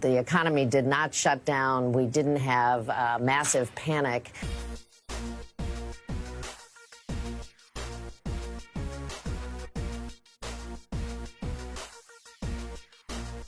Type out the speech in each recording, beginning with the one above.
The economy did not shut down. We didn't have massive panic.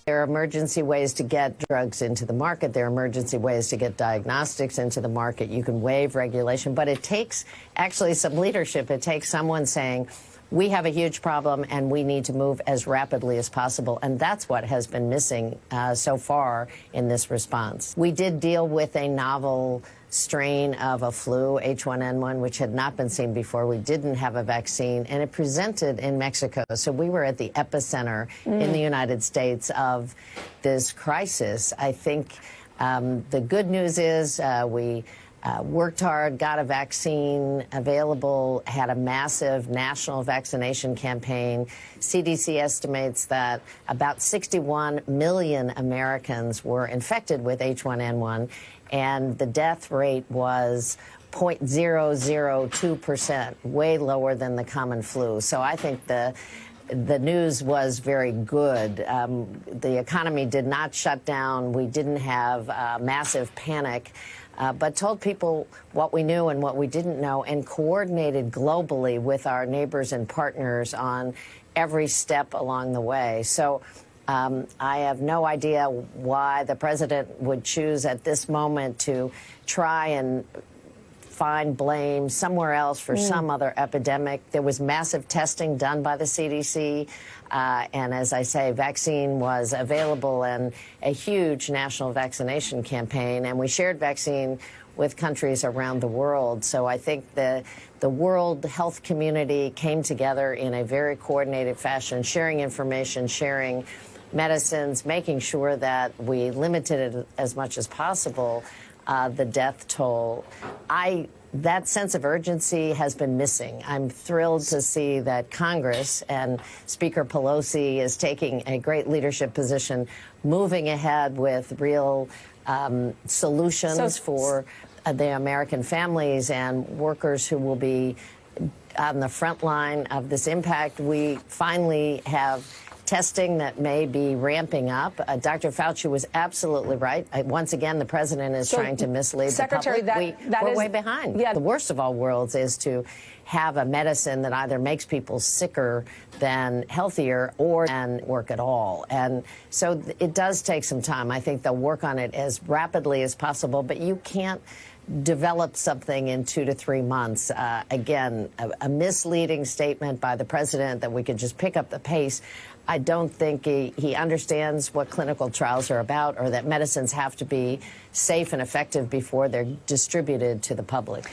There are emergency ways to get drugs into the market. There are emergency ways to get diagnostics into the market. You can waive regulation, but it takes actually some leadership. It takes someone saying, we have a huge problem and we need to move as rapidly as possible. And that's what has been missing so far in this response. We did deal with a novel strain of a flu, H1N1, which had not been seen before. We didn't have a vaccine, and it presented in Mexico. So we were at the epicenter in the United States of this crisis. I think the good news is we worked hard, got a vaccine available, had a massive national vaccination campaign. CDC estimates that about 61 million Americans were infected with H1N1, and the death rate was 0.002%, way lower than the common flu. So I think the news was very good. The economy did not shut down. We didn't have massive panic. But told people what we knew and what we didn't know, and coordinated globally with our neighbors and partners on every step along the way. So I have no idea why the president would choose at this moment to try and find blame somewhere else for some other epidemic. There was massive testing done by the CDC. And as I say, vaccine was available and a huge national vaccination campaign. And we shared vaccine with countries around the world. So I think the world health community came together in a very coordinated fashion, sharing information, sharing medicines, making sure that we limited it as much as possible, the death toll. That sense of urgency has been missing. I'm thrilled to see that Congress and Speaker Pelosi is taking a great leadership position, moving ahead with real solutions for the American families and workers who will be on the front line of this impact. We finally have testing that may be ramping up. Dr. Fauci was absolutely right. Once again, the president is trying to mislead the public. We're way behind. Yeah. The worst of all worlds is to have a medicine that either makes people sicker than healthier or doesn't work at all. And so it does take some time. I think they'll work on it as rapidly as possible, but you can't develop something in 2 to 3 months. Again, a misleading statement by the president that we could just pick up the pace. I don't think he understands what clinical trials are about, or that medicines have to be safe and effective before they're distributed to the public.